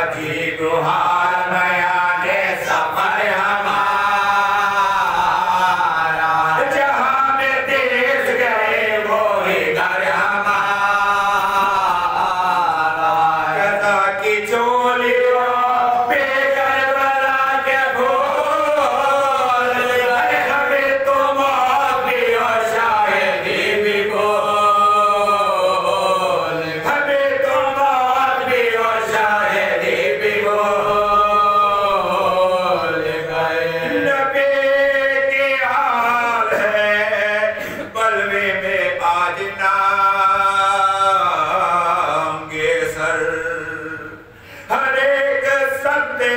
عجیب حال بیان سفر ہمارا جہاں میں دیش گئے وہی گھر ہمارا قضا کی چولیوں بے کربلا کے بھول ہمیں تو موت بھی اور شاہدی بھی بھول ہمیں تو موت بھی اور شاہدی بھی بھول گئے نبی کی حال ہے بلوے میں آج نانگے سر ہر ایک سندے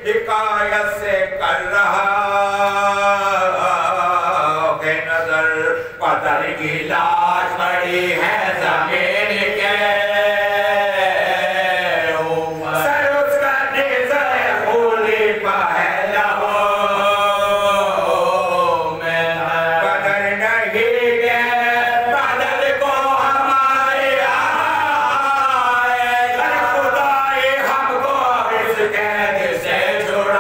حکایت سے کر رہا کہ نظر پتر کی لاش پڑی ہے زمین کے اوپر سر اس کا نیزہ خولی پہلا ہو میں بدر نہیں گے بدر کو ہمارے آئے خدائی ہم کو اس قید سے چھڑائے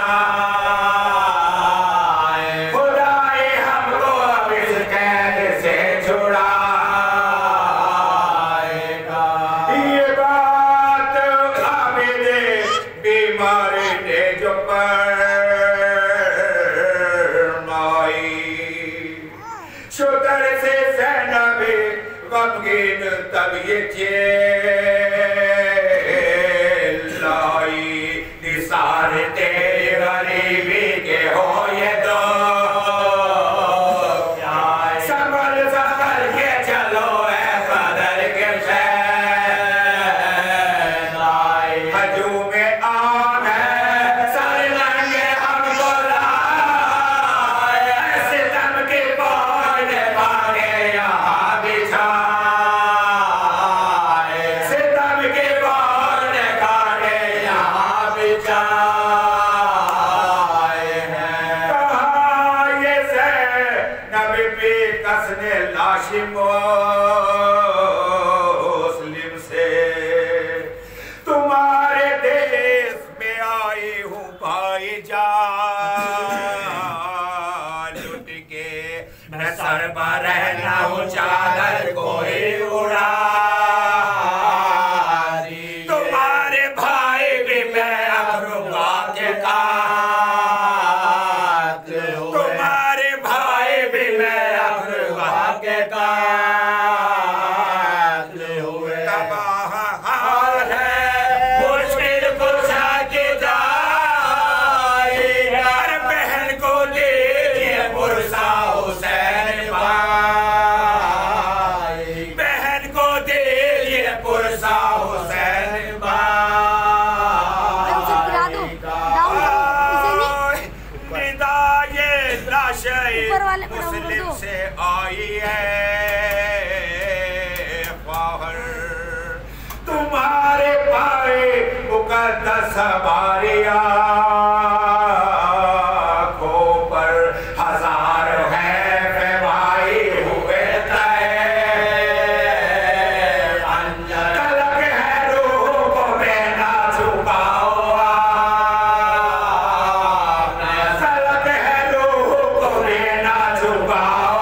خدائی ہم کو اس قید سے چھڑائے گا یہ بات عابد بیمار نے جو فرمائی شتر سے زینب غمگین تب یہ چلائی نثار تیری غریبی کے ہو یہ دو سنبھل سنبھل کے چلو اے بدر کے شہنشاہ ہجوم عام ہے سر ننگے ہم کو لائے ستم کی پاک نے پاکے یہاں بچھائے ستم کی پاک نے کاٹے یہاں بچھائے ہیں کہاں یہ زینب پی کسنے لاشی مسلم سے تمہارے دیس میں آئی ہوں بھائی جان لٹ کے میں سر پر رہنا ہوں چادر کوئی اڑا تمہارے بھائی بھی میں ابروا کے قاتل ہوئے تمہارے بھائی بھی میں ابروا کے قاتل ہوئے تباہ حال ہے مشکل کشا کی جائی ہر بہن کو دیجئے پرسا حسین بھائی بہن کو دیجئے پرسا حسین بھائی ندائے لاشے مسلم سے آئی ہے خواہر تمہارے پائے مقدس ہماری آنکھوں پر ہزار ہے فیمائی ہوئے تلک ہے روح کو میں نہ چھپاؤ تلک ہے روح کو میں نہ چھپاؤ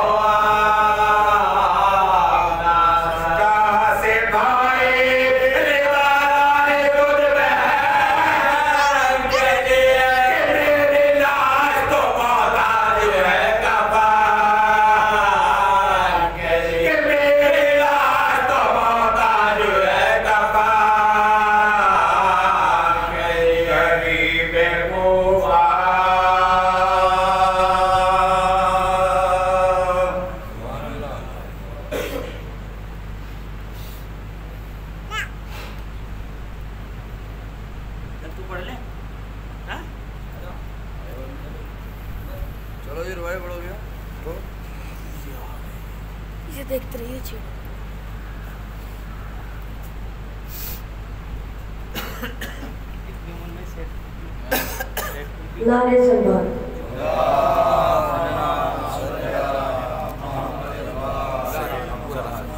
کہاں سے بھائی ردائے خود بہن کے لیے کہ میری لاش تو محتاج ہے کفن کے لیے کہ میری لاش تو محتاج ہے کفن کے لیے غریب کوفہ تو پڑھ لیں چلو یہ روایت پڑھو گیا اسے دیکھتے رہیے چھوڑ نعرے سنبھال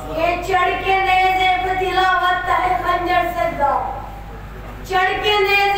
کہ چڑھ کے نیزے پہ تلاوت ہے خنجر سجدہ چڑھ کے نیزے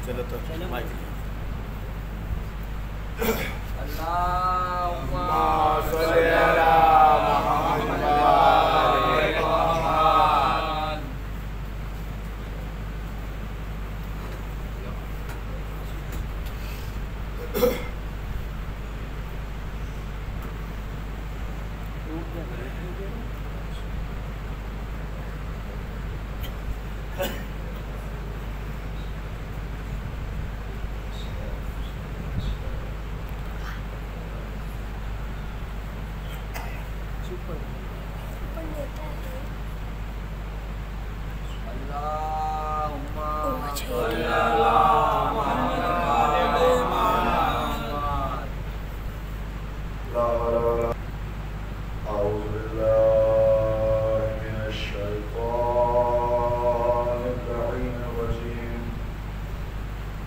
چلو تو مائک اللہم صلی علی محمد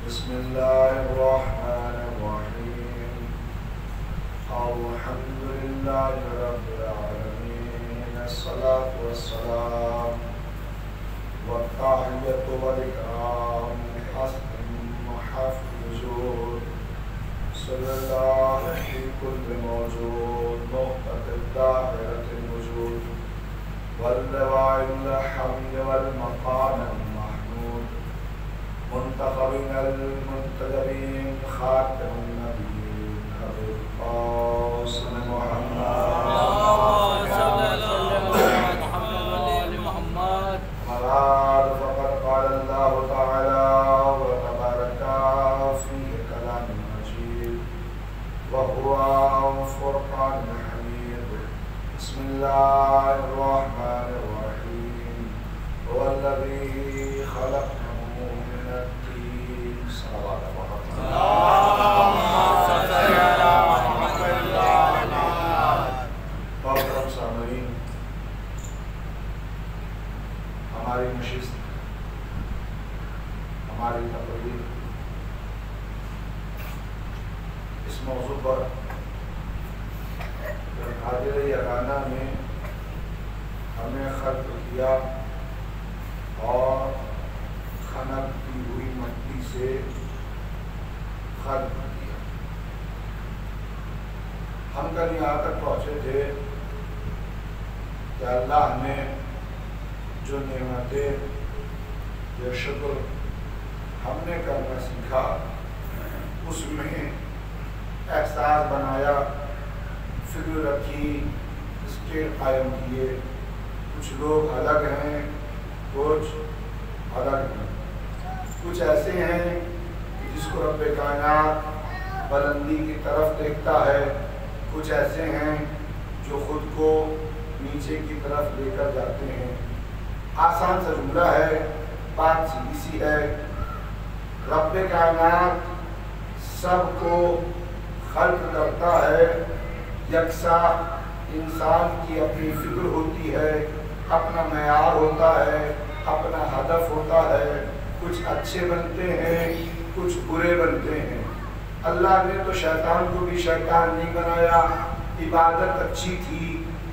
بسم الله الرحمن الرحيم الحمد لله رب العالمين الصلاة والسلام والتحية والإكرام لحسن محفوظ صلى الله في كل موجود نقطة الدائرة الوجود واللواء الحمد والمقام المحمود منتخب المنتجبين خاتم النبيين أبي القاسم محمد مراد فقد قال الله تعالى وتبارك في كلام مجيد وهو فرقان حميد بسم الله الرحمن الرحيم هو الذي خلق ہماری نشست ہماری تقریر اس موضوع پر حاضر یگانہ میں ہمیں خلق کیا اور خنق کی ہوئی مٹی سے خلق کیا. ہم کل یہاں تک پہنچے تھے کہ اللہ نے جو نعمتیں یا شکر ہم نے کرنا سیکھا اس میں احساس بنایا، فکر رکھی، اسٹیٹ قائم کیے. کچھ لوگ الگ ہیں، کچھ الگ ہیں. کچھ ایسے ہیں جس کو رب کائنات بلندی کی طرف دیکھتا ہے، کچھ ایسے ہیں جو خود کو نیچے کی طرف لے کر جاتے ہیں. آسان سا جملہ ہے، بات سیدھی سی ہے. رب کائنات سب کو خلق کرتا ہے، یکساں انسان کی اپنی فکر ہوتی ہے، اپنا معیار ہوتا ہے، اپنا ہدف ہوتا ہے. کچھ اچھے بنتے ہیں، کچھ برے بنتے ہیں. اللہ نے تو شیطان کو بھی شیطان نہیں بنایا. عبادت اچھی تھی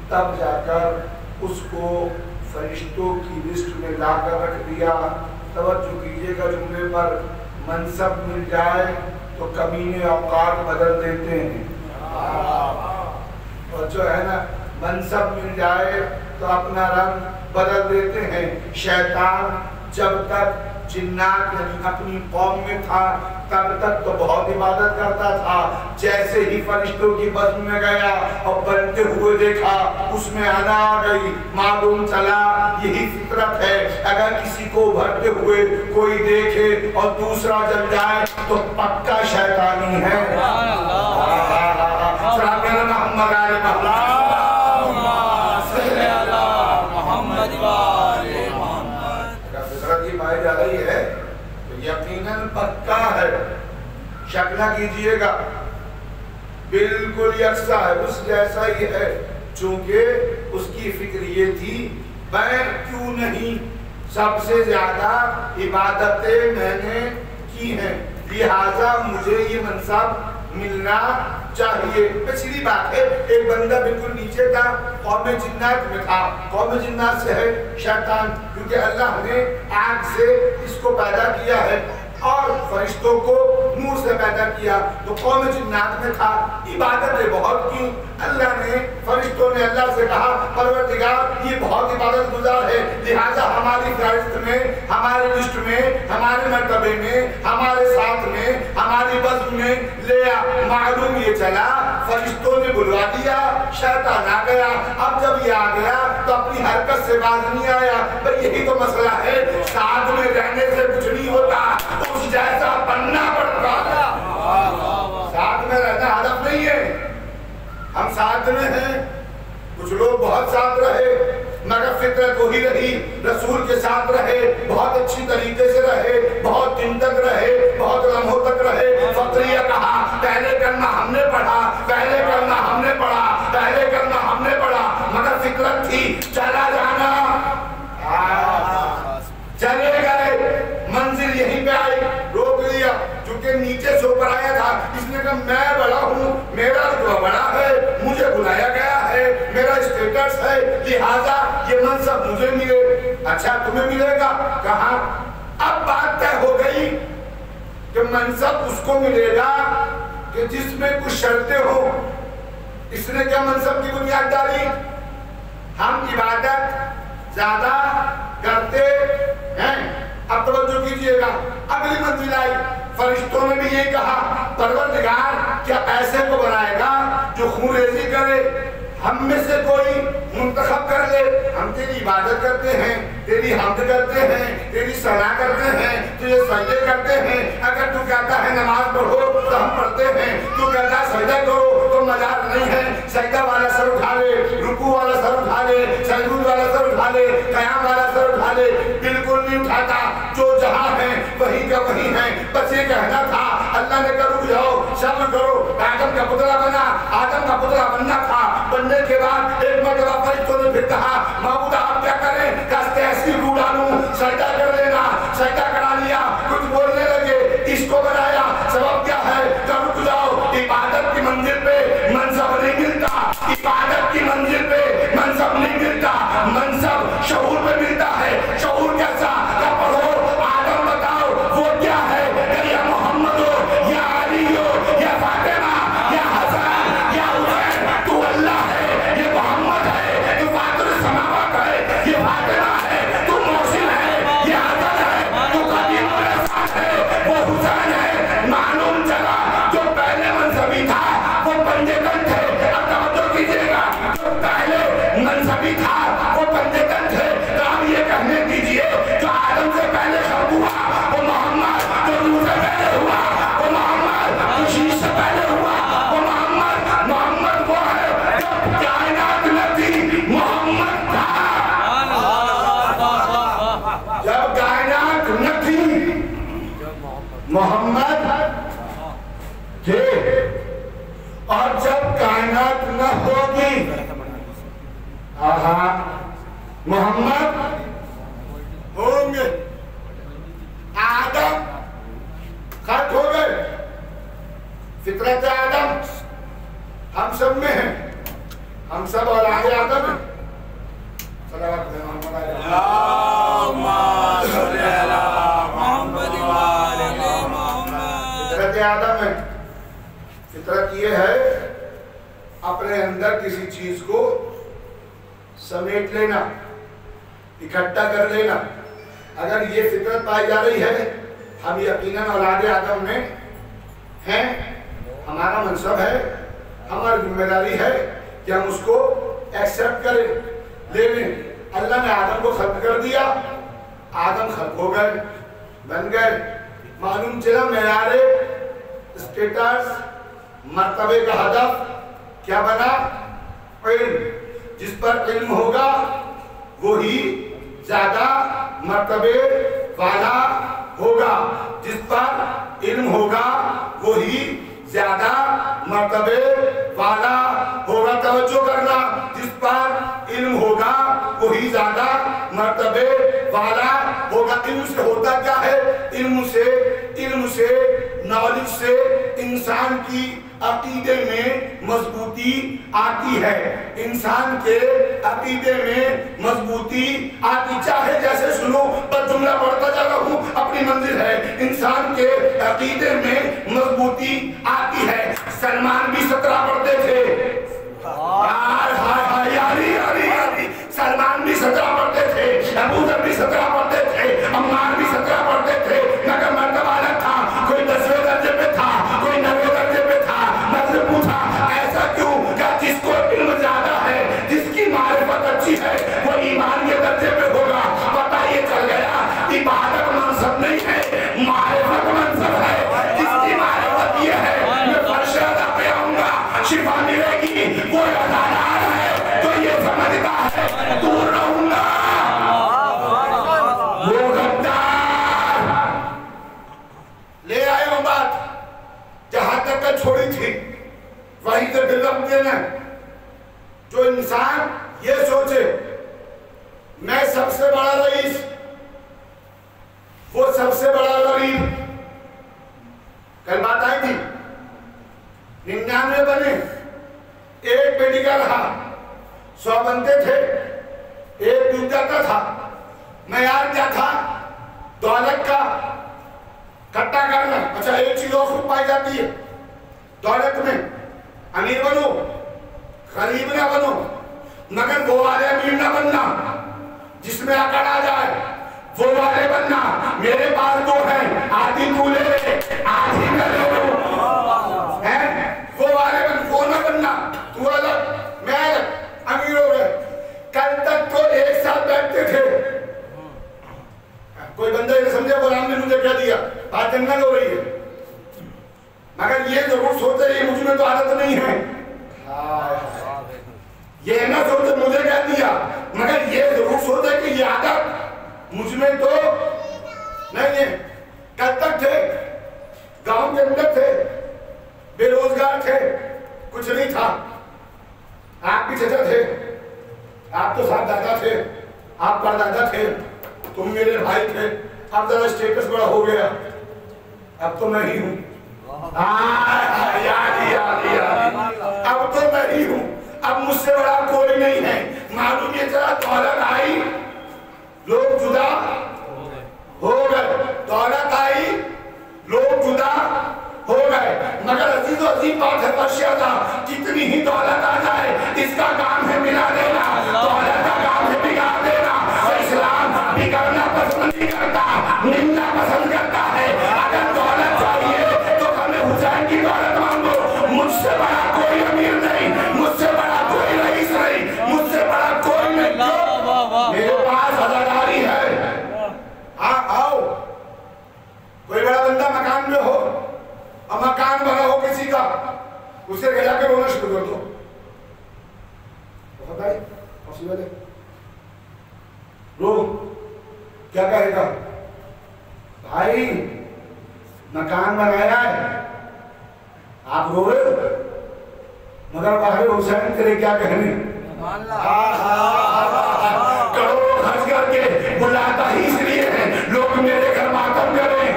تب جا کر اس کو فرشتوں کی لسٹ میں لا کر رکھ دیا. توجہ کیجیے گا جملے پر. منصب مل جائے تو کمینے اوقات بدل دیتے ہیں، اور جو ہے نا منصب مل جائے تو اپنا رنگ بدل دیتے ہیں. شیطان جب تک جنات یعنی اپنی قوم میں تھا تب تک تو بہت عبادت کرتا تھا. جیسے ہی فرشتوں کی بزم میں گیا اور بنتے ہوئے دیکھا اس میں انا آ گئی. معلوم چلا یہی فطرت ہے. اگر کسی کو ابھرتے ہوئے کوئی دیکھے اور دوسرا جل جائے تو پکا شیطانی ہے. محمد علی پائی جا رہی ہے تو یقیناً پکا ہے. شک نہ کیجئے گا، بالکل یکساں ہے، اس جیسا ہی ہے. چونکہ اس کی فکر یہ تھی میں کیوں نہیں سب سے زیادہ عبادتیں میں نے کی ہیں، لہٰذا مجھے یہ منصب ملنا چاہیے. سیدھی بات ہے. ایک بندہ بالکل نیچے تھا, قوم جنات میں تھا. قوم جنات سے ہے شیطان, کیونکہ اللہ نے آگ سے اس کو پیدا کیا ہے اور فرشتوں کو نور سے پیدا کیا. تو قوم جنات میں تھا, عبادتیں بہت کی. اللہ نے فرشتوں نے اللہ سے کہا پروردگار یہ بہت عبادت گزار ہے, لہذا ہماری فہرست میں, ہمارے لسٹ میں, ہمارے مرتبے میں, ہمارے ساتھ میں, ہماری بزم میں لے آ. معلوم یہ چلا فرشتوں نے بلوا دیا, شیطان آ گیا. اب جب یہ آ گیا تو اپنی حرکت سے باز نہیں آیا. بھئی یہی تو مسئلہ ہے, ساتھ میں رہنے سے کچھ نہیں ہوتا, اس جیسا بننا پڑتا. ساتھ میں رہنا ہدف نہیں ہے. ہم ساتھ میں ہیں, کچھ لوگ بہت ساتھ رہے مگر فطرت وہی رہی, رسول کے ساتھ رہے, بہت اچھی طریقے سے رہے, بہت دن تک رہے, بہت لمحوں تک رہے. فقریہ کہا پہلے کلمہ ہم نے پڑھا, پہلے کلمہ ہم نے پڑھا, پہلے کلمہ ہم نے پڑھا, مگر فطرت تھی چلا جانا. چلے گئے, منزل یہیں پہ آئی, روک لیا چونکہ نیچے سے اوپر آیا تھا. اس نے کہا میں بڑا ہوں, میرا رتبہ بڑا ہے, مجھے بلایا گیا ہے, میرا اسٹیٹس ہے, لہٰذا یہ منصب مجھے ملے. اچھا تمہیں ملے گا, کہاں؟ اب بات طے ہو گئی کہ منصب اس کو ملے گا کہ جس میں کچھ شرطیں ہوں. اس نے کیا منصب کی بنیاد ڈالی؟ ہم عبادت زیادہ کرتے ہیں. اب توجہ کیجئے گا, اگلی منزل آئی. فرشتوں نے بھی یہی کہا پروردگار کیا ایسے کو بنائے گا جو خون ریزی کرے؟ ہم میں سے کوئی منتخب کر لے, ہم تیری عبادت کرتے ہیں, تیری حمد کرتے ہیں, تیری ثنا کرتے ہیں, تجھے سجدے کرتے ہیں. اگر تو کہتا ہے نماز پڑھو تو ہم پڑھتے ہیں, تو کہتا ہے سجدہ کرو تو مجال نہیں ہے. سجدہ والا سر اٹھا لے, رکوع والا سر اٹھا لے, سجود والا سر اٹھا لے, قیام والا سر اٹھا لے. بالکل نہیں اٹھاتا, جو جہاں ہے وہی کا وہی ہے. بس یہ کہنا تھا, اللہ نے کہا رک جاؤ, صبر کرو. آدم کا پتلا بنا, آدم کا پتلا بننا تھا. بننے کے بعد ایک مرتبہ فرشتوں نے پھر کہا معبود آپ کیا کریں, کہتے ایسی روح ڈالوں, سجدہ کر لینا. سجدہ کرا لیا, کچھ بولنے لگے, اس کو بنایا. سبب کیا ہے؟ کہ رک جاؤ, عبادت کی منزل پہ منصب نہیں ملتا, عبادت کی منزل پہ منصب نہیں ملتا, منصب شعور پہ ملتا ہے. شعور کیسا؟ کہ پڑھو آدم بتاؤ وہ کیا ہے, کہ یا محمد ہو یا علی ہو یا فاطمہ یا حسن یا حسین, تو اللہ ہے, یہ محمد ہے, تو فاطر السماوات ہے, یہ فاطمہ ہے, تو محسن ہے, یہ حسن ہے, تو قدیم الرسال ہے, وہ حسین ہے. معلوم چلا جو پہلے منصبی تھا وہ پنجے کن تھے. اب توجہ کیجئے گا, جو پہلے منصبی تھا وہ پنجے کن تھے. تو اب یہ کہنے دیجئے جو آدم سے پہلے خلق ہوا وہ محمد, جو روح سے پہلے ہوا وہ محمد, جو شیش سے پہلے ہوا وہ محمد. محمد وہ ہے جب کائنات نہ تھی محمد تھا, جب کائنات نہ تھی محمد تھے, اور جب کائنات نہ ہوگی محمد ہوں گے. آدم خط ہو گئے, فطرت آدم ہم سب میں ہے, ہم سب اولاد آدم ہیں. صلوات محمد فطرت آدم ہے. فطرت یہ ہے اپنے اندر کسی چیز کو سمیٹ لینا, اکٹھا کر لینا. اگر یہ فطرت پائی جا رہی ہے, ہم یقیناً اولاد آدم میں ہیں, ہمارا منصب ہے, ہماری ذمہ داری ہے کہ ہم اس کو ایکسپٹ کریں, لے لیں. اللہ نے آدم کو خلق کر دیا, آدم خلق ہو گئے, بن گئے. معلوم چلا معیار اسٹیٹس مرتبے کا ہدف کیا بنا؟ علم. جس پر علم ہوگا وہی زیادہ مرتبے والا ہوگا, جس پر علم ہوگا وہی زیادہ مرتبے والا ہوگا. توجہ کرنا, جس پر علم ہوگا وہی زیادہ مرتبے والا ہوگا. علم سے ہوتا کیا ہے؟ علم سے نالج سے انسان کی عقیدے میں مضبوطی آتی ہے، انسان کے عقیدے میں مضبوطی آتی، چاہے جیسے سنو پر جملہ پڑھتا جا رہا ہوں، اپنی منزل ہے، انسان کے عقیدے میں مضبوطی آتی ہے۔ سلمان بھی 17 پڑھتے تھے، سلمان بھی 17 پڑھتے تھے، ابو ذر بھی 17 پڑھتے تھے، عمار بھی 17 پڑھتے تھے، مگر مرتبہ الگ تھا، کوئی 10ویں درجے پہ تھا، کوئی 9ویں درجے پہ تھا۔ میں سے پوچھا ایسا کیوں؟ کہ جس کو علم زیادہ ہے، جس کی معرفت اچھی ہے، وہ ایمان کے درجے پہ ہوگا۔ پتہ یہ چل گیا عبادت منصب نہیں ہے، معرفت منصب ہے۔ جس کی معرفت یہ ہے میں فرش ادا پہ آؤں گا، شفا ملے گی، وہ ادادار ہے تو یہ سمجھتا ہے دور رہوں گا، وہ غدار۔ لے آئے ہوں بات جہاں تک کا چھوڑی تھی، وہیں سے ڈیولپ دینا۔ جو انسان یہ سوچے میں سب سے بڑا رئیس، وہ سب سے بڑا غریب۔ کل بات آئی تھی 99 بنے، ایک بیٹی کا رہا، 100 بنتے تھے، ایک ڈوب جاتا تھا۔ معیار کیا تھا؟ دولت کا کٹا کرنا۔ اچھا ایک چیز اور خوب پائی جاتی ہے دولت میں، امیر بنو غریب نہ بنو، مگر وہ والے امیر نہ بننا جس میں اکڑ آ جائے، وہ والے بننا۔ میرے پاس 2 ہیں، آدھی تو لے لے آدھی میں لے لوں، وہ والے بن، وہ نہ بننا، تو الگ میں الگ، امیر ہو گئے۔ کل تک تو ایک ساتھ بیٹھتے تھے، کوئی بندہ یہ سمجھے غلام نے مجھے کیا دیا، بات جنگل ہو رہی ہے، مگر یہ ضرور سوچے یہ مجھ میں تو عادت نہیں ہے، یہ نہ سوچے مجھے کیا دیا، مگر یہ ضرور سوچے کہ یہ عادت مجھ میں تو نہیں ہے۔ کل تک تھے، گاؤں کے اندر تھے، بے روزگار تھے، کچھ نہیں تھا، آپ بھی چچا تھے، آپ تو صاحب دادا تھے، آپ پردادا تھے، تم میرے بھائی تھے، اب ذرا اسٹیٹس بڑا ہو گیا، اب تو میں ہی ہوں، اب تو میں ہی ہوں، اب مجھ سے بڑا کوئی نہیں ہے۔ معلوم یہ چلا دولت آئی لوگ جدا ہو گئے، دولت آئی لوگ جدا ہو گئے، مگر عزیز و عظیم بات ہے فرشیدہ، کتنی ہی دولت آ جائے اس کا کام ہے ملا دینا، دولت کا کام ہے بگاڑ دینا۔ اسلام بگڑنا پسند نہیں کرتا، ملنا پسند کرتا ہے۔ اگر دولت چاہیے تو ہمیں حسین کی دولت مانگو، مجھ سے بڑا کوئی امیر نہیں، مجھ سے بڑا کوئی رئیس نہیں، مجھ سے بڑا کوئی نہیں، میرے پاس ہزارداری ہے۔ آؤ کوئی بڑا بندہ مکان میں ہو اور مکان بنا ہو کسی کا، اسے گھر جا کے رونا شروع کر دو، بتائیے مصیبت ہے، رو کیا کہے گا؟ بھائی مکان بنایا ہے، آپ رو رہے ہو، مگر باہر حسین تیرے کیا کہنے؟ کروڑوں خرچ کر کے بلاتا ہی اس لیے ہے لوگ میرے گھر ماتم کریں،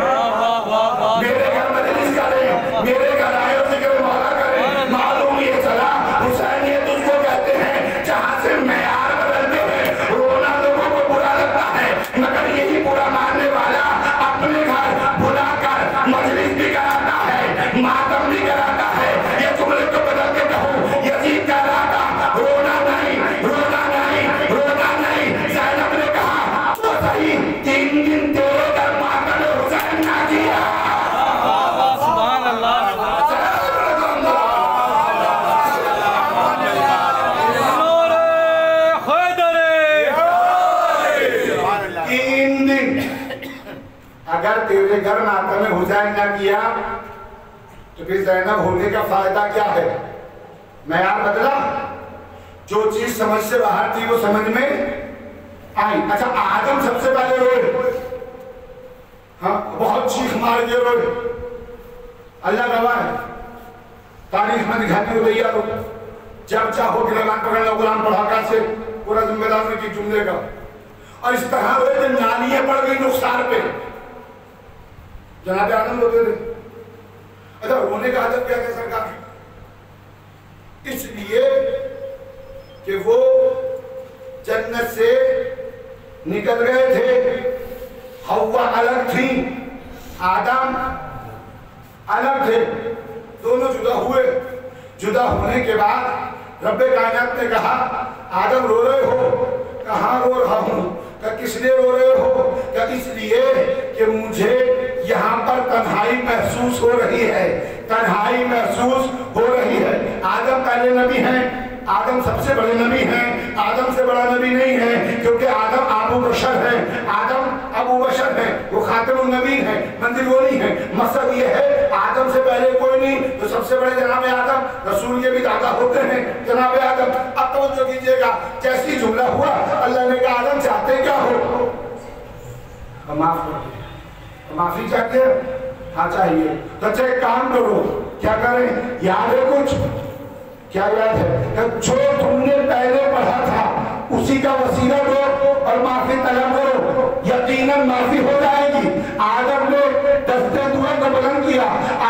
میرے گھر مجلس کریں، میرے گھر آئے اور ذکر مولا کریں۔ معلوم یہ چلا حسین یہ تجھ کو کہتے ہیں جہاں سے معیار بدلتے ہیں، رونا لوگوں کو برا لگتا ہے، مگر یہی برا ماننے والا اپنے گھر بلا کر مجلس بھی کراتا ہے، ماتم بھی کراتا ہے۔ یہ جملے کو بدل کے کہوں، یزید کہہ رہا تھا رونا نہیں، رونا نہیں، رونا نہیں۔ زینب نے کہا تو صحیح 3 دن تیرے گھر ماتم حسین نہ کیا۔ سبحان اللہ، اگر تیرے گھر ماتم حسین نہ کیا تو پھر زینب ہونے کا فائدہ کیا ہے؟ معیار بدلا، جو چیز سمجھ سے باہر تھی وہ سمجھ میں آئی۔ اچھا آدم سب سے پہلے روئے، ہاں بہت چیخ مار کے روئے، اللہ گواہ ہے، تاریخ میں دکھانے کو تیار ہو، جب چاہو گریبان پکڑ لو غلام پڑھاکا سے، پورا ذمہ دار کی جملے کا، اور اس طرح ہوئے کہ نالیاں پڑ گئی رخسار پہ، جناب آدم روتے تھے، اچھا رونے کا ادب کیا ہے سرکار؟ اس لیے کہ وہ جنت سے نکل گئے تھے، حوا الگ تھی، آدم الگ تھے، دونوں جدا ہوئے۔ جدا ہونے کے بعد رب کائنات نے کہا آدم رو رہے ہو؟ کہاں رو رہا ہوں؟ کہ کس لیے رو رہے ہو؟ کہ اس لیے کہ مجھے یہاں پر تنہائی محسوس ہو رہی ہے، تنہائی محسوس ہو رہی ہے۔ آدم پہلے نبی ہیں، آدم سب سے بڑے نبی ہیں، آدم سے بڑا نبی نہیں ہے، کیونکہ آدم ابو بشر ہے، آدم ابو بشر ہے، وہ خاتم النبی ہے، منزل وہ نہیں ہے۔ مقصد یہ ہے آدم سے پہلے کوئی نہیں، تو سب سے بڑے جناب آدم، رسول کے بھی دادا ہوتے ہیں جناب آدم۔ اب توجہ کیجئے گا، جیسی جملہ ہوا اللہ نے کہا آدم چاہتے کیا ہو؟ معاف کر دیں، معافی چاہتے ہیں؟ ہاں چاہیے۔ تو اچھا ایک کام کرو، کیا کریں؟ یاد ہے کچھ؟ کیا یاد ہے؟ کہ جو تم نے پہلے پڑھا تھا اسی کا وسیلہ دو اور معافی طلب کرو، یقیناً معافی ہو جائے گی۔ آدم نے دستے دعا کو بلند کیا،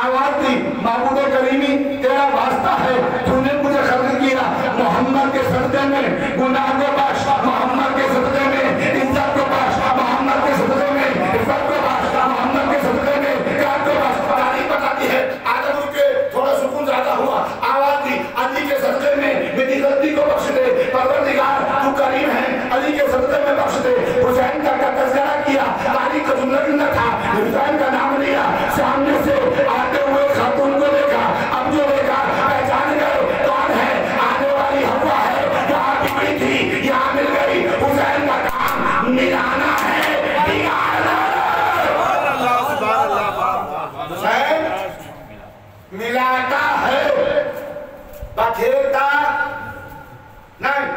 آواز دی، معبود کریمی تیرا واسطہ ہے، تو نے مجھے خلق کیا، محمد کے صدقے میں گناہ کو بخش، محمد کے صدقے میں عزت کو بخش، محمد کے صدقے میں عزت کو بخش، محمد کے صدقے میں اکرام کو بخش۔ تاریخ بتاتی ہے آدم رکے، تھوڑا سکون زیادہ ہوا، آواز دی علی کے صدقے میں میری غلطی کو بخش دے، پروردگار تو کریم ہے، علی کے صدقے میں بخش دے۔ حسین کا تذکرہ کیا، تاریخ کا جملہ بھی نہ تھا، حسین کا نام لیا، سامنے سے آتے ہوئے خاتون کو دیکھا، اب جو دیکھا پہچان گئے کون ہے، آنے والی حوا ہے، یہاں بگڑی تھی یہاں مل گئی۔ حسین کا کام ملانا ہے، بگاڑنا۔ حسین ملاتا ہے، بکھیرتا نہیں۔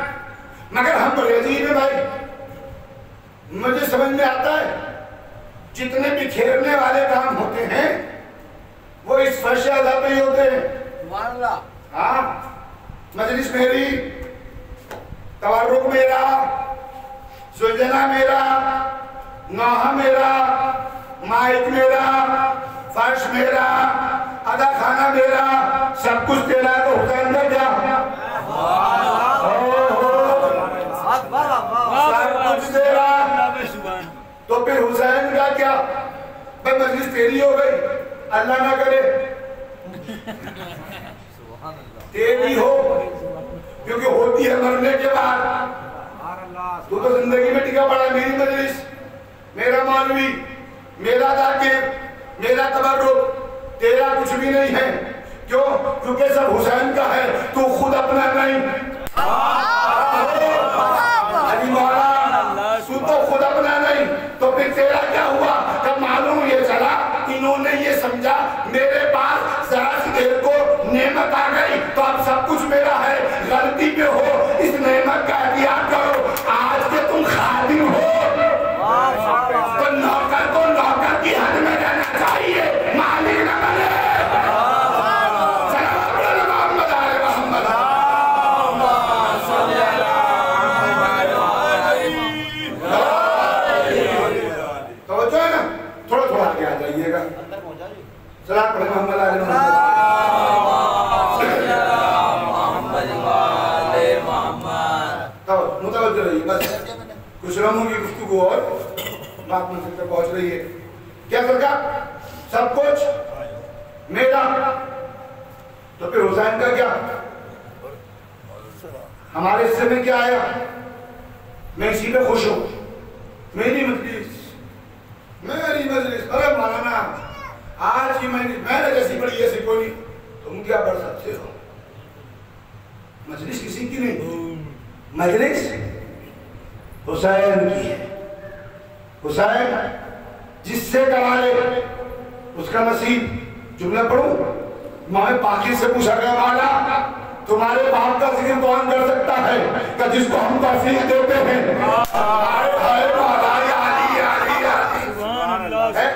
مگر ہم بڑے عجیب ہیں بھائی، مجھے سمجھ میں آتا ہے جتنے بکھیرنے والے کام ہوتے ہیں وہ اس فرش اعلیٰ پہ ہی ہوتے ہیں۔ ہاں، مجلس میری، تورک میرا، سلجنا میرا، نوحہ میرا، مائک میرا، فرش میرا، ادا خانہ میرا، سب کچھ تیرا، تو حسین کا کیا؟ سب کچھ تیرا، تو پھر حسین کا کیا؟ بھئی مجلس تیری ہو گئی، اللہ نہ کرے تیری ہو، کیونکہ ہوتی ہے مرنے کے بعد۔ تو زندگی میں ٹکا پڑا ہے، میری مجلس، میرا مولوی، میرا ذاکر، میرا تبرک، تیرا کچھ بھی نہیں ہے۔ کیوں؟ کیونکہ سب حسین کا ہے، تو خود اپنا نہیں۔ علی مولا، تو خود اپنا نہیں، تو پھر تیرا کیا ہوا؟ جب معلوم یہ چلا، انہوں نے یہ سمجھا میرے پاس ذرا سی دیر کو نعمت آ گئی تو اب سب کچھ میرا ہے۔ غلطی پہ ہو، اس نعمت کا احتیاط کرو۔ آج کے تم خادم ہو تو نوکر کو نوکر کی حد میں رہنا چاہیے، مالک نہ بنے۔ سلام پڑھیں محمد علیہ محمد۔ تو متوجہ رہیے، بس کچھ لمحوں کی گفتگو اور بات منزل پہ پہنچ رہی ہے۔ کیا سرکار؟ سب کچھ میرا، تو پھر حسین کا کیا؟ ہمارے حصے میں کیا آیا؟ میں اسی پہ خوش ہوں، میری مجلس، میری مجلس۔ ارے مولانا آج کی میں نے جیسی پڑھی ایسی کوئی نہیں، تم کیا پڑھ سکتے ہو؟ مجلس کسی کی نہیں، مجلس حسین کی ہے۔ حسین جس سے کرا لے اس کا نصیب۔ جملہ پڑھوں، امام باقر سے پوچھا گیا مولا تمہارے باپ کا ذکر کون کر سکتا ہے؟ کہ جس کو ہم توفیق دیتے ہیں،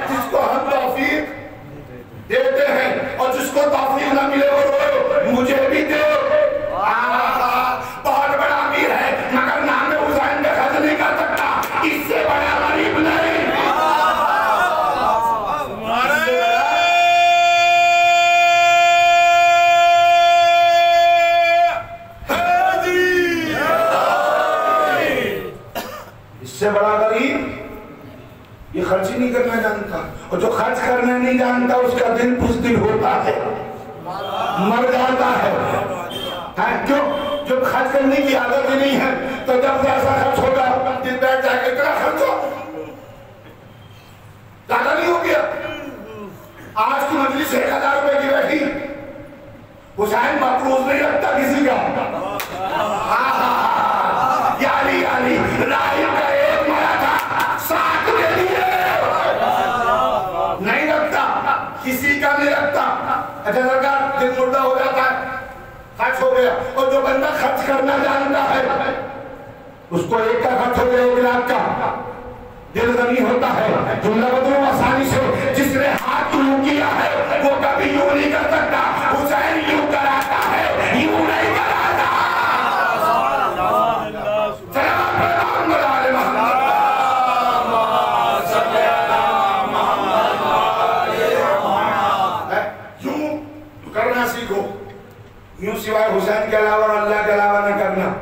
جس کو ہم توفیق دیتے ہیں اور جس کو توفیق نہ ملے وہ روئے، مجھے بھی دے۔ بہت بڑا امیر ہے مگر نام حسین پہ خرچ نہیں کر سکتا، اس سے بڑا غریب نہیں۔ خرچ ہی نہیں کرنا جانتا، اور جو خرچ کرنا نہیں جانتا اس کا دل بزدل ہوتا ہے، مر جاتا ہے۔ کیوں؟ جو خرچ کرنے کی عادت ہی نہیں ہے تو جب ایسا خرچ ہوگا دل بیٹھ جائے گا اتنا خرچ ہو زیادہ نہیں ہو گیا۔ آج کی مجلس 1000 روپے کی بیٹھی، حسین مقروض نہیں رکھتا کسی کا، یاری راہی کا ایک مرا تھا ساتھ کے لیے نہیں رکھتا، کسی کا نہیں رکھتا۔ اچھا سرکار دل مردہ ہو جاتا ہے، خرچ ہو گیا، اور جو بندہ خرچ کرنا جانتا ہے اس کو ایک کا خرچ ہو گیا 1 لاکھ کا، دل غنی ہوتا ہے۔ جملہ بدلوں آسانی سے، جس نے ہاتھ یوں کیا ہے وہ کبھی یوں نہیں کر سکتا، حسین یوں کراتا ہے، یوں نہیں کراتا۔ یوں کرنا سیکھو، یوں سوائے حسین کے علاوہ اور اللہ کے علاوہ نہ کرنا۔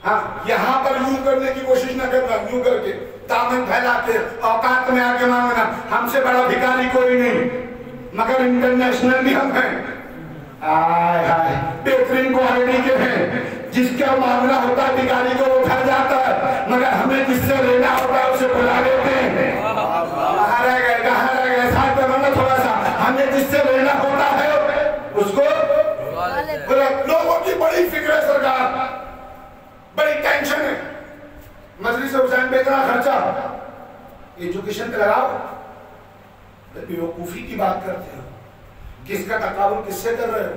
ہاں یہاں پر یوں کرنے کی کوشش نہ کرنا، یوں کر کے دامن پھیلا کے اوقات میں آ کے مانگنا۔ ہم سے بڑا بھکاری کوئی نہیں، مگر انٹرنیشنل بھی ہم ہیں، بہترین کوالٹی کے ہیں۔ جس کا معاملہ ہوتا ہے بھکاری کو وہ پھیل جاتا ہے، مگر ہمیں جس سے لینا ہوتا ہے اسے بلا لیتے ہیں۔ کہاں رہ گئے ساتھ میں بننا تھوڑا سا، ہمیں جس سے لینا ہوتا ہے اس کو لوگوں کی بڑی فکر ہے سرکار، بڑی ٹینشن ہے۔ مجلس حسین پہ اتنا خرچہ، ایجوکیشن پہ لگاؤ، بیوقوفی کی بات کرتے ہو، کس کا تقابل کس سے کر رہے ہو؟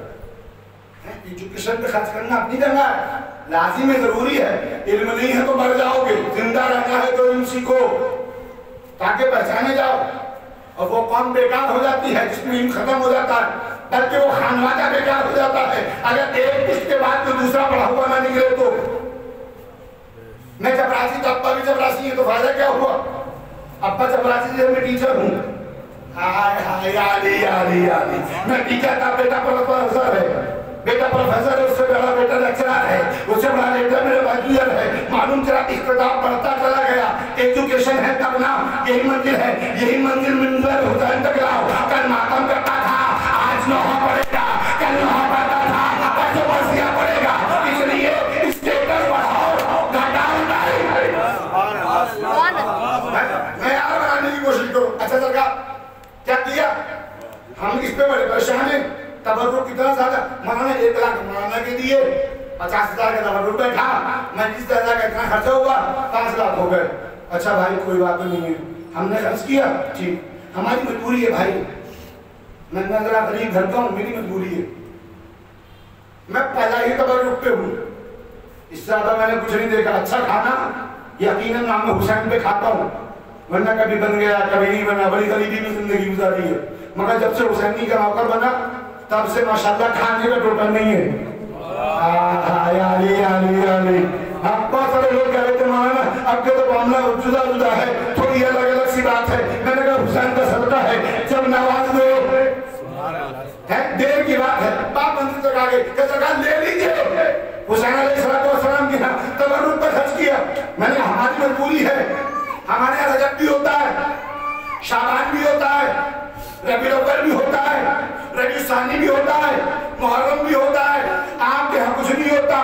ایجوکیشن پہ خرچ کرنا اپنی جگہ ہے، لازم ہے، ضروری ہے۔ علم نہیں ہے تو مر جاؤ گے، زندہ رہنا ہے تو علم سیکھو تاکہ پہچانے جاؤ۔ اور وہ قوم بیکار ہو جاتی ہے جس میں علم ختم ہو جاتا ہے، بلکہ وہ خانوادہ بیکار ہو جاتا ہے اگر ایک اس کے بعد جو دوسرا پڑھا ہوا نہ نکلے تو۔ میں چپراسی تو ابا بھی چپراسی ہے تو فائدہ کیا ہوا؟ ابا چپراسی جب میں ٹیچر ہوں، میں ٹیچر کا بیٹا پروفیسر ہے، بیٹا پروفیسر ہے، اس سے بڑا بیٹا لیکچرر ہے، اس سے بڑا بیٹا میرا وکیل ہے۔ معلوم چلا اختلاف بڑھتا چلا گیا۔ ایجوکیشن ہے تب نا، یہی منزل ہے، یہی منزل منزل حسین تک لاؤ۔ کل ماتم کرتا تھا، آج نوحہ پڑے گا، کل نوحہ پڑتا تھا، پرسوں برسیاں پڑے گا۔ اس لیے اسٹیٹس بڑھاؤ، گھٹاؤ نہیں۔ معیار بنانے کی کوشش کرو۔ اچھا سرکار کیا کیا؟ ہم اس پہ بڑے پریشان ہیں، تبرک کتنا زیادہ، مولانا 1 لاکھ مولانا کے دیے، 50,000 کا تبرک بیٹھا، میں 20,000 کا اتنا خرچہ ہوا، 5 لاکھ ہو گئے۔ اچھا بھائی کوئی بات نہیں ہے، ہم نے خرچ کیا، ٹھیک، ہماری مجبوری ہے بھائی، میں ذرا غریب گھر کا ہوں، میری مجبوری ہے، میں پہلا ہی تبرک پہ ہوں، اس سے زیادہ میں نے کچھ نہیں دیکھا۔ اچھا کھانا یقیناً نام حسین پہ کھاتا ہوں، ورنہ کبھی بن گیا کبھی نہیں بنا، بڑی غریبی میں زندگی گزاری ہے، مگر جب سے حسینی کا نوکر بنا تب سے ماشاءاللہ کھانے کا ٹوٹل نہیں ہے۔ بہت سارے لوگ کہہ رہے تھے مولانا اب کے تو معاملہ جدا جدا ہے، تھوڑی الگ الگ سی بات ہے۔ میں نے کہا حسین کا صدقہ ہے، جب نواز دو دیر کی بات ہے، باپ منزل تک آگے کہ سرکار لے لیجئے۔ حسین علیہ السلام کی تبرک پر خرچ کیا۔ میں نے ہماری مجبوری ہے، ہمارے یہاں رجب بھی ہوتا ہے، شعبان بھی ہوتا ہے، ربیع الاول بھی ہوتا ہے، ربیع ثانی بھی ہوتا ہے، محرم بھی ہوتا ہے، آپ کے یہاں کچھ نہیں ہوتا۔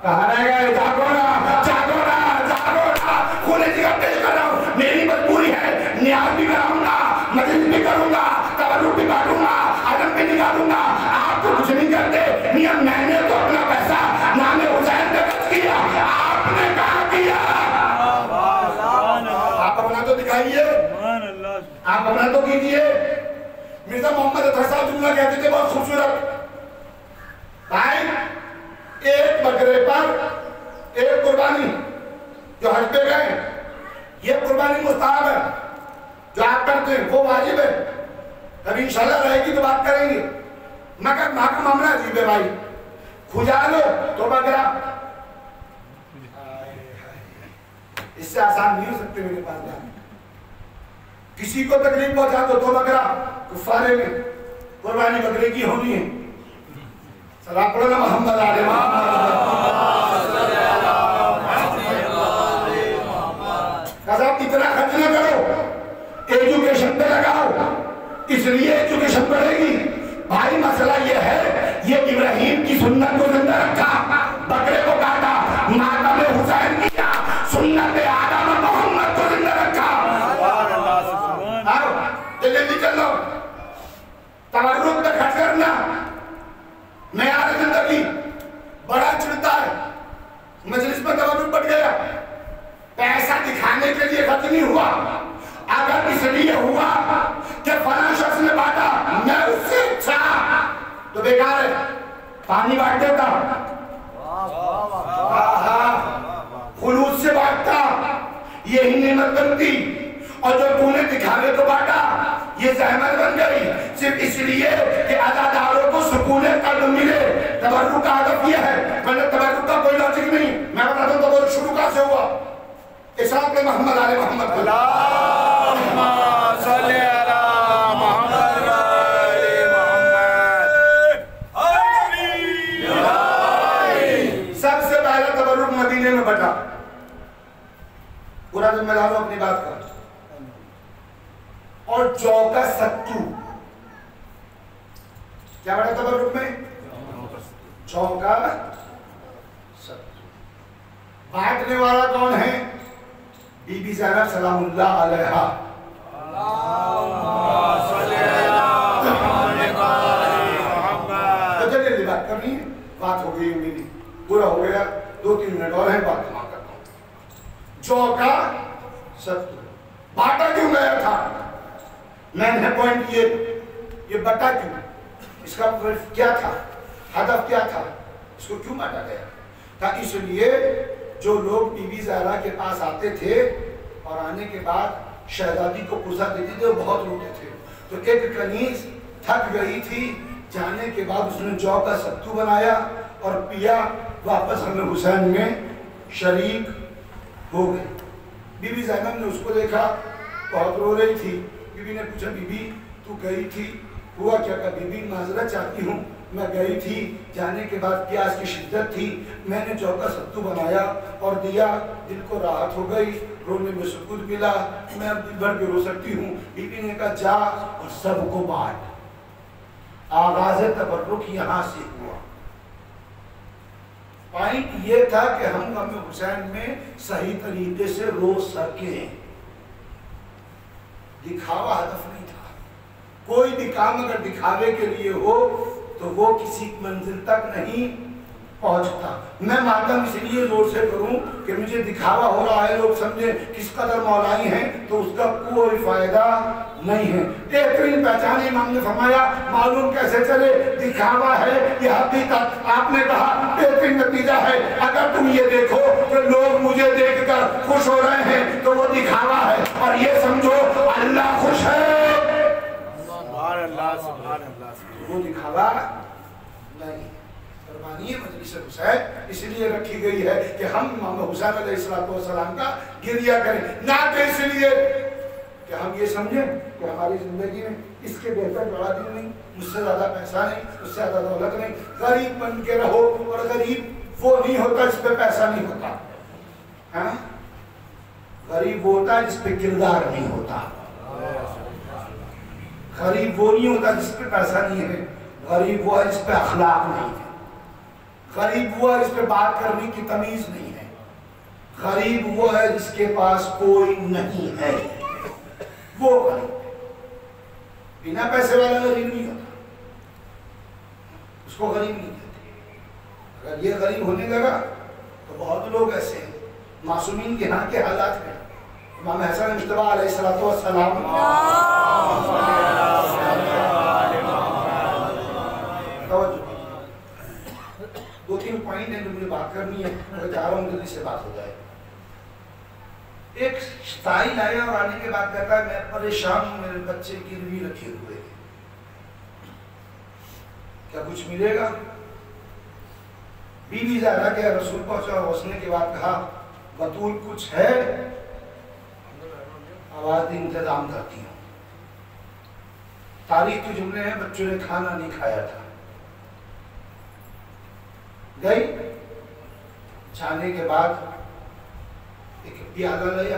کہاں رہ گئے؟ جاگو نا، جاگو نا، جاگو نا، کھولے جگہ پیش کر رہا ہوں، میری مجبوری ہے، نیاز بھی کراؤں گا، مجلس بھی کروں گا، تبرک بھی کاٹوں گا، عدم بھی نکالوں گا، آپ تو کچھ نہیں کرتے۔ نیم میں نے تو اپنا پیسہ نام حسین پہ خرچ کیا، آپ نے کہاں کیا؟ آپ اپنا تو دکھائیے، آپ اپنا تو کیجئے۔ مرزا محمد اطہر صاحب جملہ کہتے تھے بہت خوبصورت، بھائی ایک بکرے پر ایک قربانی جو حج پہ گئے، یہ قربانی مستحب ہے، جو آپ کرتے ہیں وہ واجب ہے، ابھی انشاءاللہ رہے گی تو بات کریں گے، مگر ماں کا معاملہ عجیب ہے بھائی، کھجا لو تو بکرا، اس سے آسان نہیں ہو سکتے میرے پاس بات۔ کسی کو تکلیف پہنچا دو بکرا، کفارے میں قربانی بکرے کی ہونی ہے۔ سلام پڑھنا محمد علیہ محمد۔ اتنا خرچ نہ کرو، ایجوکیشن پہ لگاؤ، اس لیے ایجوکیشن بڑھے گی۔ بھائی مسئلہ یہ ہے، یہ ابراہیم کی سنت کو زندہ رکھا، بکرے کو کاٹا، ماتم حسین کیا، سنت آدم محمد کو زندہ رکھا۔ آؤ جلدی چلو، تورک پہ خرچ کرنا معیار زندگی بڑا چڑھتا ہے۔ مجلس میں تورک بڑھ گیا، پیسہ دکھانے کے لیے خرچ نہیں ہوا، اگر اس لیے ہوا کہ فلاں شخص نے بانٹا میں اس سے اچھا تو بیکار ہے، پانی بانٹ دیتا، خلوص سے بانٹتا، یہی نعمت بنتی، اور جو تو نے دکھاوے کو بانٹا یہ زحمت بن گئی صرف اس لیے کہ عزاداروں کو سکون قلب ملے۔ تبرک کا ہدف یہ ہے، ورنہ تبرک کا کوئی لاجک نہیں۔ میں بتاتا ہوں تبرک شروع کہاں سے ہوا؟ اسحاق محمد آل محمد اللہم صلی علی محمد آل محمد۔ سب سے پہلا تبرک مدینے میں بٹا، پورا ذمہ دار ہوں اپنی بات کا، اور جو کا ستو کیا بڑا تبرک میں؟ جو کا ستو۔ بانٹنے والا کون ہے؟ بی بی زینب سلام اللہ علیہا۔ جلدی بات کرنی ہے، بات ہو گئی میری، پورا ہو گیا، 2-3 منٹ اور ہیں، بات تمام کرتا ہوں۔ جو کا ستو بانٹا کیوں گیا تھا؟ مین پوائنٹ یہ بٹا کیوں؟ اس کا کیا تھا؟ ہدف کیا تھا؟ اس کو کیوں بانٹا گیا تھا؟ اس لیے جو لوگ بی بی زہرا کے پاس آتے تھے اور آنے کے بعد شہزادی کو پرزہ دیتے تھے، وہ بہت روتے تھے، تو ایک کنیز تھک گئی تھی، جانے کے بعد اس نے جو کا ستو بنایا اور پیا، واپس ہمیں حسین میں شریک ہو گئے۔ بی بی زینب نے اس کو دیکھا، بہت رو رہی تھی، بی بی نے پوچھا بی بی تو گئی تھی، ہوا کیا؟ کہ بی بی معذرت چاہتی ہوں، میں گئی تھی، جانے کے بعد پیاس کی شدت تھی، میں نے جو کا ستو بنایا اور دیا، دل کو راحت ہو گئی، رونے میں سکون ملا، میں اب دل بھر کے رو سکتی ہوں۔ بی بی نے کہا جا اور سب کو بانٹ۔ آغاز تبرک یہاں سے ہوا۔ پوائنٹ یہ تھا کہ ہم غم حسین میں صحیح طریقے سے رو سکیں، دکھاوا ہدف نہیں تھا۔ کوئی بھی کام اگر دکھاوے کے لیے ہو تو وہ کسی منزل تک نہیں پہنچتا۔ میں ماتم اس لیے زور سے کروں کہ مجھے دکھاوا ہو رہا ہے، لوگ سمجھیں کس قدر مولائی ہیں، تو اس کا کوئی فائدہ نہیں ہے۔ بہترین پہچان امام نے فرمایا، معلوم کیسے چلے دکھاوا ہے یہ حقیقت؟ آپ نے کہا بہترین نتیجہ ہے، اگر تم یہ دیکھو کہ لوگ مجھے دیکھ کر خوش ہو رہے ہیں تو وہ دکھاوا ہے، اور یہ سمجھو اللہ خوش ہے، وہ دکھاوا نہیں۔ قربانی مجلس حسین اس لیے رکھی گئی ہے کہ ہم امام حسین علیہ السلام کا گریہ کریں، نہ کہ اس لیے کہ ہم یہ سمجھیں کہ ہماری زندگی میں اس کے بہتر بڑا دن نہیں، مجھ سے زیادہ پیسہ نہیں، اس سے زیادہ دولت نہیں۔ غریب بن کے رہو، اور غریب وہ نہیں ہوتا جس پہ پیسہ نہیں ہوتا، ہاں غریب وہ ہوتا ہے جس پہ کردار نہیں ہوتا، غریب وہ نہیں ہوتا جس پہ پیسہ نہیں ہے، غریب وہ ہے جس پہ اخلاق نہیں ہے، غریب وہ ہے جس پہ بات کرنے کی تمیز نہیں ہے، غریب وہ ہے جس کے پاس کوئی نہیں ہے، وہ غریب ہے۔ بنا پیسے والا غریب نہیں ہوتا، اس کو غریب نہیں کہتے۔ اگر یہ غریب ہونے لگا تو بہت لوگ ایسے ہیں، معصومین کے ہاں کے حالات میں امام حسن مجتبی علیہ السلام دو تین پوائنٹ ہیں جو مجھے بات کرنی ہے، میں چاہ رہا ہوں جلدی سے بات ہو جائے۔ ایک سائل آیا اور آنے کے بعد کہتا ہے میں پریشان ہوں، میرے بچے گروی رکھے ہوئے ہیں، کیا کچھ ملے گا؟ بی بی زہرا کے رسول پہنچا اور وصلنے کے بعد کہا بطول کچھ ہے؟ آواز دی انتظام کرتی ہوں۔ تاریخ کے جملے ہیں بچوں نے کھانا نہیں کھایا تھا، گئی، جانے کے بعد ایک پیالہ لیا،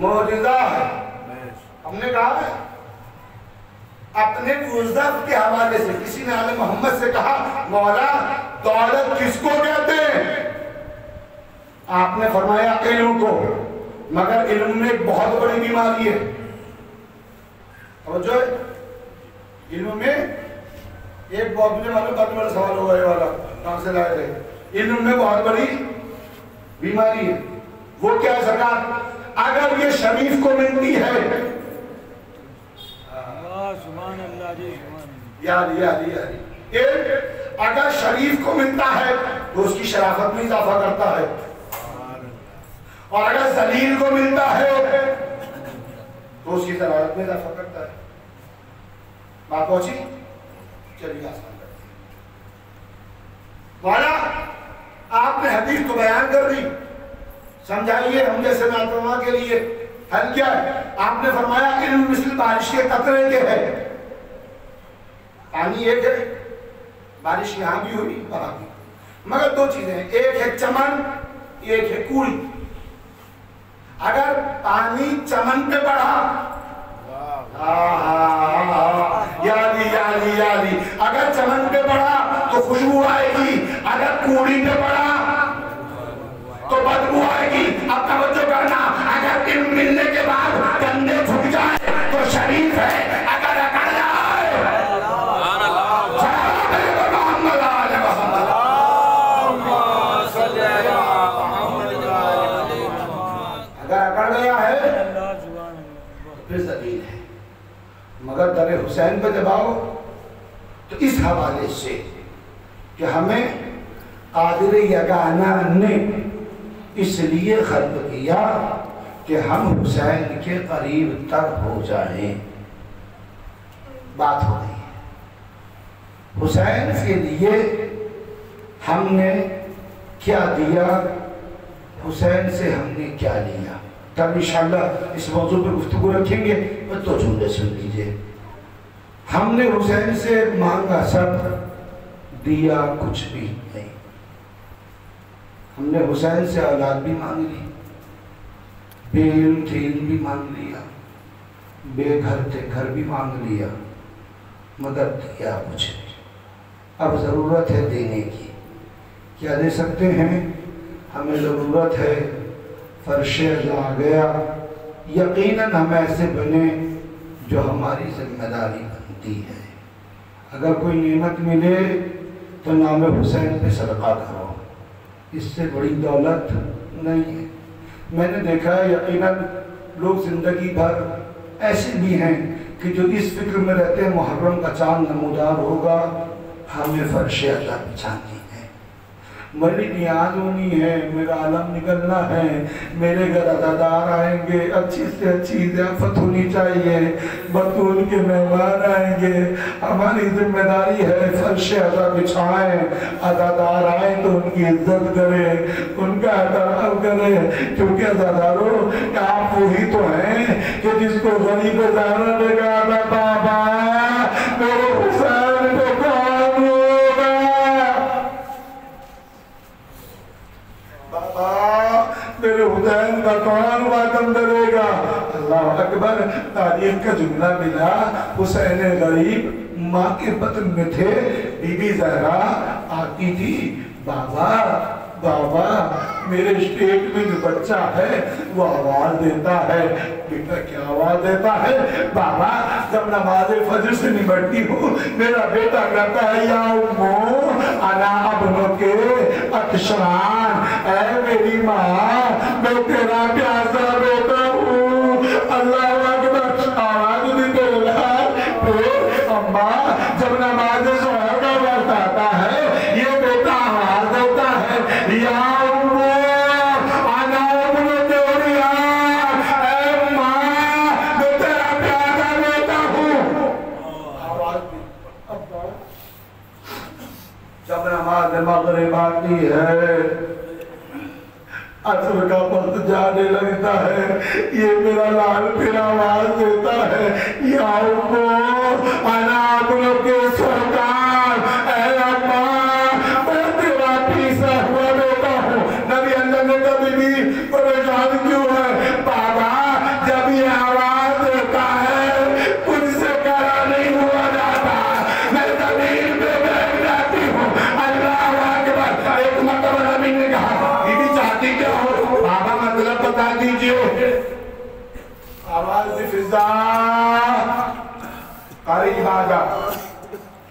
معجزہ ہے. ہم نے کہا ہے اپنے وظف کے حوالے سے کسی نے آل محمد سے کہا مولا دولت کس کو کہتے ہیں؟ آپ نے فرمایا علم کو. مگر علم میں ایک بہت بڑی بیماری ہے. اور جو علم میں ایک بہت بڑا سوال ہوگا یہ والا کہاں سے لائے تھے. علم میں بہت بڑی بیماری ہے. وہ کیا سرکار؟ اگر یہ شریف کو ملتی ہے اگر شریف کو ملتا ہے تو اس کی شرافت میں اضافہ کرتا ہے, اور اگر ذلیل کو ملتا ہے تو اس کی ذلالت میں اضافہ کرتا ہے. بات پہنچی؟ چلیے آسان کرتے ہیں. مولا آپ نے حدیث تو بیان کر دی, سمجھائیے ہم جیسے ناتما کے لیے حل کیا ہے. آپ نے فرمایا علم مثل بارش کے قطرے کے ہے. پانی ایک ہے, بارش یہاں بھی ہوئی وہاں بھی, مگر دو چیزیں ہیں, ایک ہے چمن, ایک ہے کوڑی. اگر پانی چمن پہ بڑھا یادی اگر چمن پہ بڑھا تو خوشبو آئے گی, اگر کوڑی پہ بڑھا تو بدبو آئے گی. اب توجہ کرنا, اگر علم ملنے کے بعد گندے جھک جائے تو شریف ہے, اگر اکڑ جائے اگر اکڑ گیا ہے پھر ذلیل ہے. مگر در حسین پہ جب آؤ تو اس حوالے سے کہ ہمیں قادر یگانہ نے اس لیے خلق کیا کہ ہم حسین کے قریب تر ہو جائیں. بات ہو رہی ہے حسین کے لیے ہم نے کیا دیا, حسین سے ہم نے کیا لیا. تب انشاءاللہ اس موضوع پہ گفتگو رکھیں گے, پر دو جملے سن لیجئے. ہم نے حسین سے مانگا سب, دیا کچھ بھی نہیں. ہم نے حسین سے اولاد بھی مانگ لی, بیل تھیل بھی مانگ لیا, بے گھر تھے گھر بھی مانگ لیا, مگر دیا کچھ نہیں. اب ضرورت ہے دینے کی. کیا دے سکتے ہیں؟ ہمیں ضرورت ہے فرش ازا آ گیا, یقیناً ہم ایسے بنے جو ہماری ذمہ داری بنتی ہے. اگر کوئی نعمت ملے تو نام حسین پہ صدقہ کرو, اس سے بڑی دولت نہیں ہے. میں نے دیکھا ہے یقیناً لوگ زندگی بھر ایسے بھی ہیں کہ جو اس فکر میں رہتے ہیں محرم کا چاند نمودار ہوگا, ہمیں فرش ازا بچھانی ہے, میری نیاز ہونی ہے, میرا عالم نکلنا ہے, میرے گھر عزادار آئیں گے, اچھی سے اچھی ضیافت ہونی چاہیے, بطول کے مہمان آئیں گے. ہماری ذمہ داری ہے فرش ازا بچھائیں, عزادار آئیں تو ان کی عزت کریں, ان کا احترام کریں, کیونکہ عزاداروں آپ وہی تو ہیں کہ جس کو غریب زارہ نے کہا تھا بابا میرے حسین کو کون ہوگا, میرے حسین کا کون وعدم کرے گا. اللہ اکبر. تاریخ کا جملہ ملا, حسین غریب ماں کے بطن میں تھے, بی بی زہرا آتی تھی, بابا بابا میرے اسٹیٹ میں جو بچہ ہے وہ آواز دیتا ہے. بیٹا کیا آواز دیتا ہے؟ بابا جب نماز فجر سے نمٹتی ہوں میرا بیٹا کہتا ہے یا امو انا ابنکے اتشران, اے میری ماں میں تیرا پیاسا بیٹا ہوں. اللہ اکبر. آواز بھی دیتا پھر اماں جب نماز ظہر کا وقت آتا ہے یہ بیٹا آواز دیتا ہے یا امو انا ابنکے ریان, اے ماں میں تیرا پیاسا بیٹا ہوں. آواز بھی. جب نماز مغرب آتی ہے عصر کا وقت جانے لگتا ہے, یہ میرا لال پھر آواز دیتا ہے یا امو انا ابنکے سرکار, اے اماں میں تیرا پیسا ہوا بیٹا ہوں. نبی اللہ نے کبھی بھی پریشان کیوں ہے؟ بابا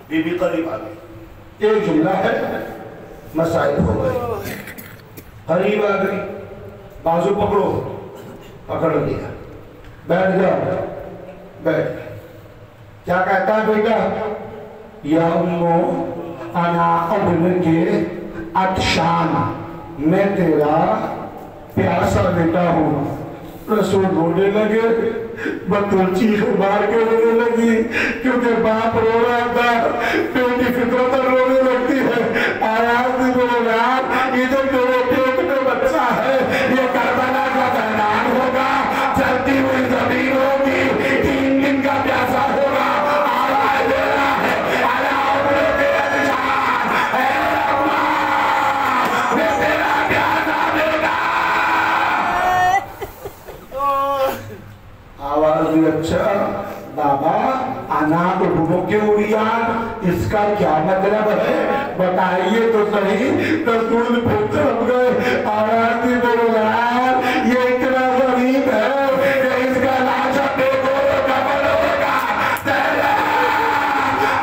بی بی قریب آ گئی، ایک جملہ ہے، مسائل ہو گئے، قریب آ گئی، بازو پکڑو، پکڑ لیا، بیٹھ جاؤ، بیٹھ گئے، کیا کہتا ہے بیٹا؟ یا امو انا ابن کے عطشان، میں تیرا پیاسا بیٹا ہوں۔ رسول رونے لگے، بطول چیخ مار کے رونے لگی، کیونکہ باپ رو رہا تھا، بیٹی فطرت رونے لگتی ہے۔ آواز بھی بولو یار، یہ جو میرے پیٹ میں بچہ ہے، یہ کربلا کا میدان ہوگا، چلتی ہوئی زمین ہوگی، 3 دن کا پیاسا ہوگا، آواز دے رہا ہے، انا ابن کے عطشان، اے اماں، میں تیرا پیاسا بیٹا۔ آواز بھی اچھا، بابا انا ابن کے عطشان، اس کا کیا مطلب ہے؟ بتائیے تو صحیح۔ رسول پھر چپ گئے، آواز بھی بولو یار، یہ اتنا غریب ہے کہ اس کا لاشا دیکھو کفن ہوگا،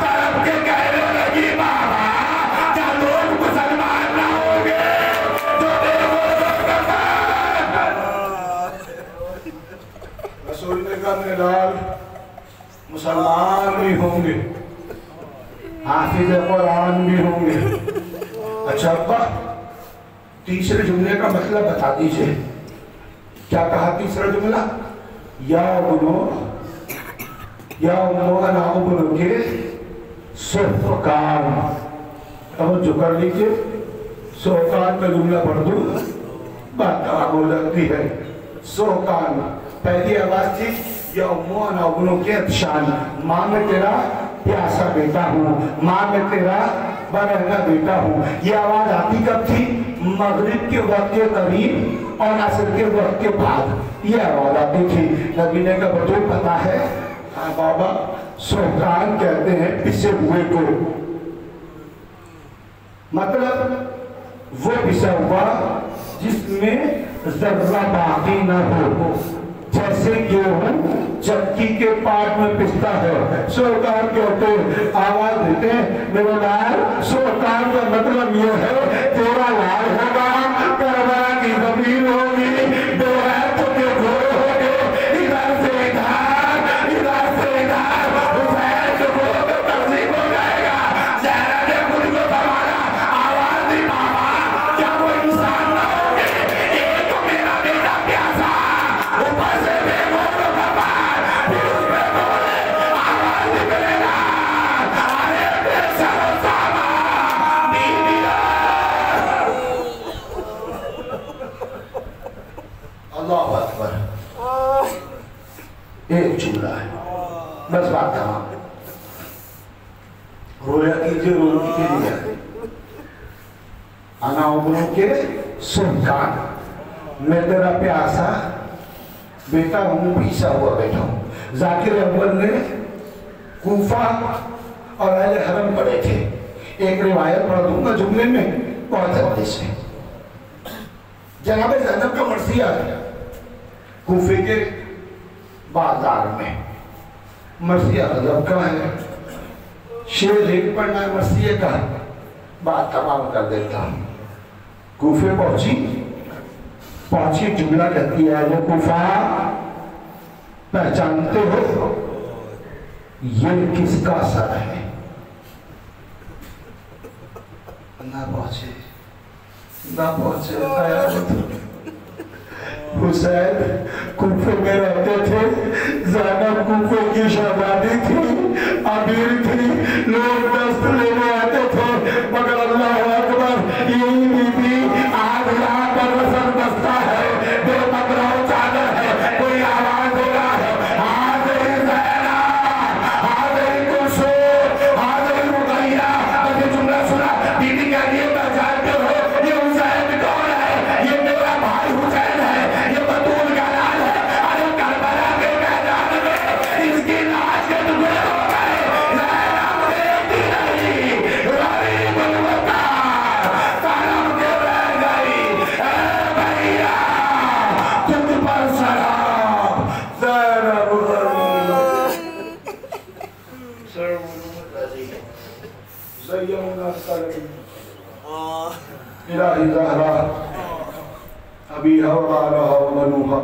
طرف کے کہنے لگی بابا کیا لوگ مسلمان نہ ہوں گے جو دیکھو سب کفن؟ رسول نے کہا میلال مسلمان بھی ہوں گے، حافظ قرآن بھی ہوں گے۔ اچھا ابا تیسرے جملے کا مطلب بتا دیجئے، کیا کہا تیسرا جملہ؟ یا ابنو، یا امو انا ابن کے سوکان، توجہ کر لیجئے، سوکان کا جملہ پڑھ دوں، بات تمام ہو جاتی ہے۔ سوکان پہلی آواز تھی یا امو انا ابن کے عطشان، ماں میں تیرا پیاسا بیٹا ہوں، ماں میں تیرا برہنہ بیٹا ہوں۔ یہ آواز آتی کب تھی؟ مغرب کے وقت کے قریب اور عصر کے وقت کے بعد یہ آواز آتی تھی۔ نبی نے کہا بطول پتا ہے؟ ہاں بابا، سوکان کہتے ہیں پسے ہوئے کو، مطلب وہ پسا ہوا جس میں ذرہ باقی نہ ہو، جیسے گیہوں چکی کے پاٹ میں پستا ہے۔ سوکان کہتے ہیں، آواز دیتے ہیں میرے لال، سوکان کا مطلب یہ ہے تیرا لال ہوگا، کربلا کی زمین ہوگی، بے غیرت کے گھوڑے ہوگے، ادھر سے ادھر، ادھر سے ادھر، حسین کے گھوڑے پہ تقسیم ہو جائے گا، زہرا نے خود کو سنبھالا، آواز دی ماما کیا وہ انسان نہ ہوگے؟ ایک تو میرا بیٹا پیاسا، اوپر سے بے گھوڑوں کا پار، پھر اس میں بولے، آواز دی میرے لال، ارے بے سر و ساما، بیبیا۔ اللہ اکبر، ایک جملہ ہے، بس بات تمام۔ رویا کیجئے، رونے کے لیے انا ابنوں کے سوکان، میں تیرا پیاسا بیٹا ہوں، پیسا ہوا بیٹا ہوں۔ ذاکر اول نے کوفہ اور اہل حرم پڑھے تھے، ایک روایت پڑھ دوں گا جملے میں، بہت جلدی سے۔ جناب زینب کا مرثیہ ہے کوفے کے بازار میں، مرثیہ غضب کا ہے، شیر ایک پڑھنا ہے مرثیہ کا، بات تمام کر دیتا ہوں۔ کوفے پہنچی جملہ کہتی ہے وہ کوفہ پہچانتے ہو یہ کس کا سر ہے؟ نہ پہنچے قیامت۔ حسین کوفے میں رہتے تھے، زینب کوفے کی شہزادی تھی، امیر تھی، لوگ دست لینے آتے تھے، مگر اللہ اکبر یہی بی بی آج یہاں پر رسم بستا ہے، بے پکڑا چادر ہے، کوئی آواز دے رہا ہے، حاضر زینب، حاضر کلثوم، حاضر رقیہ۔ مجھے جملہ سنا، بی بی کہہ رہی ہے پہچانتے ہو یہ حسین کون ہے؟ یہ میرا بھائی حسین ہے، یہ بطول کا لال ہے، ارے کربلا کے میدان میں اس کی لاش کے ٹکڑے ہو گئے، زینب دیکھتی رہی، مریم نرسل الہی زہرا ابیہا و بعلہا و منوہا